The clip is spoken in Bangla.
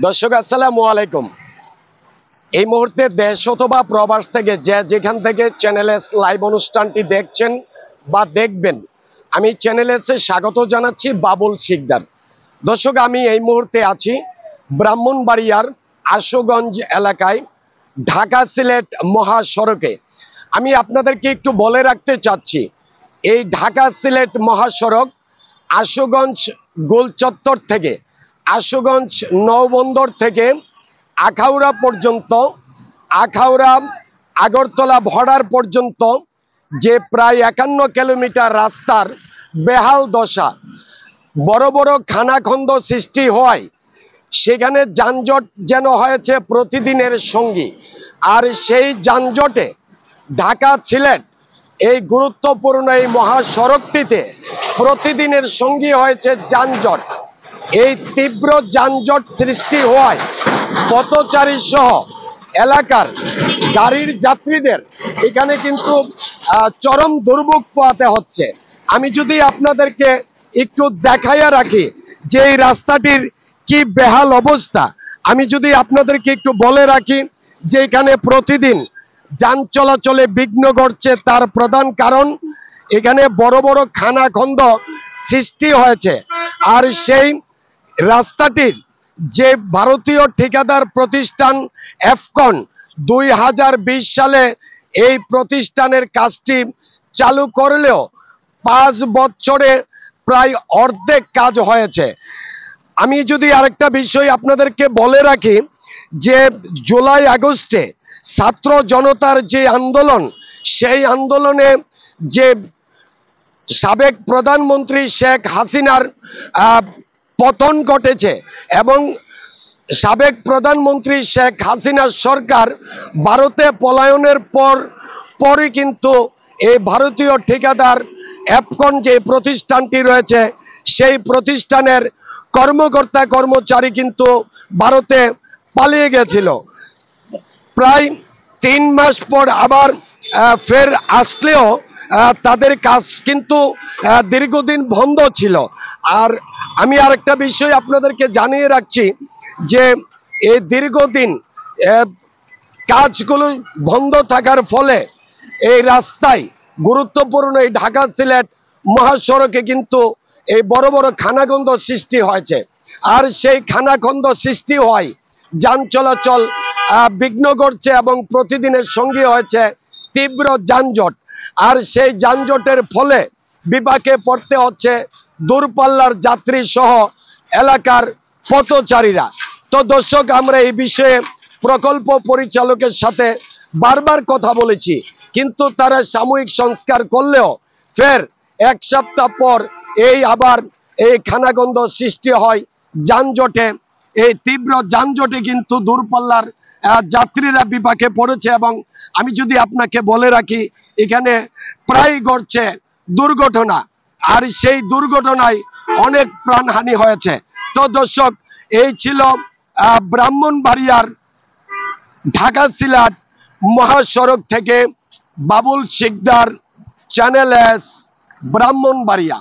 দর্শক আসসালামু আলাইকুম। এই মুহূর্তে দেশ অথবা প্রবাস থেকে যেখান থেকে চ্যানেল এস লাইভ অনুষ্ঠানটি দেখছেন বা দেখবেন, আমি চ্যানেল এসে স্বাগত জানাচ্ছি বাবুল শিকদার। দর্শক, আমি এই মুহূর্তে আছি ব্রাহ্মণবাড়িয়ার আশুগঞ্জ এলাকায়, ঢাকা সিলেট মহাসড়কে। আমি আপনাদেরকে একটু বলে রাখতে চাচ্ছি, এই ঢাকা সিলেট মহাসড়ক আশুগঞ্জ গোল চত্বর থেকে, আশুগঞ্জ নৌবন্দর থেকে আখাউড়া পর্যন্ত, আখাউড়া আগরতলা বর্ডার পর্যন্ত যে প্রায় 51 কিলোমিটার রাস্তার বেহাল দশা, বড় বড় খানাখন্দ সৃষ্টি হয়, সেখানে যানজট যেন হয়েছে প্রতিদিনের সঙ্গী। আর সেই যানজটে ঢাকা সিলেট এই গুরুত্বপূর্ণ এই মহাসড়কটিতে প্রতিদিনের সঙ্গী হয়েছে যানজট। এই তীব্র যানজট সৃষ্টি হওয়ায় পথচারী সহ এলাকার গাড়ির যাত্রীদের এখানে কিন্তু চরম দুর্ভোগ পোহাতে হচ্ছে। আমি যদি আপনাদেরকে একটু দেখাইয়া রাখি যে এই রাস্তাটির কি বেহাল অবস্থা, আমি যদি আপনাদেরকে একটু বলে রাখি যে এখানে প্রতিদিন যান চলাচলে বিঘ্ন ঘটছে, তার প্রধান কারণ এখানে বড় বড় খানাখন্দ সৃষ্টি হয়েছে। আর সেই রাস্তাটির যে ভারতীয় ঠিকাদার প্রতিষ্ঠান এফকন 2020 সালে এই প্রতিষ্ঠানের কাজটি চালু করলেও 5 বছরে প্রায় অর্ধেক কাজ হয়েছে। আমি যদি আরেকটা বিষয় আপনাদেরকে বলে রাখি যে জুলাই আগস্টে ছাত্র জনতার যে আন্দোলন, সেই আন্দোলনে যে সাবেক প্রধানমন্ত্রী শেখ হাসিনার পতন ঘটেছে এবং সাবেক প্রধানমন্ত্রী শেখ হাসিনার সরকার ভারতে পলায়নের পরই কিন্তু এই ভারতীয় ঠিকাদার এফকন যে প্রতিষ্ঠানটি রয়েছে, সেই প্রতিষ্ঠানের কর্মকর্তা কর্মচারী কিন্তু ভারতে পালিয়ে গেছিল। প্রায় 3 মাস পর আবার ফের আসলেও তাদের কাজ কিন্তু দীর্ঘদিন বন্ধ ছিল। আর আমি আরেকটা বিষয় আপনাদেরকে জানিয়ে রাখছি যে এই দীর্ঘদিন কাজগুলো বন্ধ থাকার ফলে এই রাস্তায় গুরুত্বপূর্ণ এই ঢাকা সিলেট মহাসড়কে কিন্তু এই বড় বড় খানাখন্দ সৃষ্টি হয়েছে। আর সেই খানাখন্দ সৃষ্টি হয় যান চলাচল বিঘ্ন ঘটছে এবং প্রতিদিনের সঙ্গী হয়েছে তীব্র যানজট। আর সেই যানজটের ফলে বিপাকে পড়তে হচ্ছে দূরপাল্লার যাত্রী সহ এলাকার পথচারীরা। তো দর্শক, আমরা এই বিষয়ে প্রকল্প পরিচালকের সাথে বারবার কথা বলেছি, কিন্তু তারা সাময়িক সংস্কার করলেও ফের 1 সপ্তাহ পর আবার এই খানাখন্দ সৃষ্টি হয় যানজটে। এই তীব্র যানজটে কিন্তু দূরপাল্লার যাত্রীরা বিপাকে পড়েছে। এবং আমি যদি আপনাকে বলে রাখি, এখানে প্রায় ঘটছে দুর্ঘটনা, আর সেই দুর্ঘটনায় অনেক প্রাণহানি হয়েছে। তো দর্শক, এই ছিল ব্রাহ্মণবাড়িয়ার ঢাকা সিলেট মহাসড়ক থেকে বাবুল শিকদার, চ্যানেল এস, ব্রাহ্মণবাড়িয়া।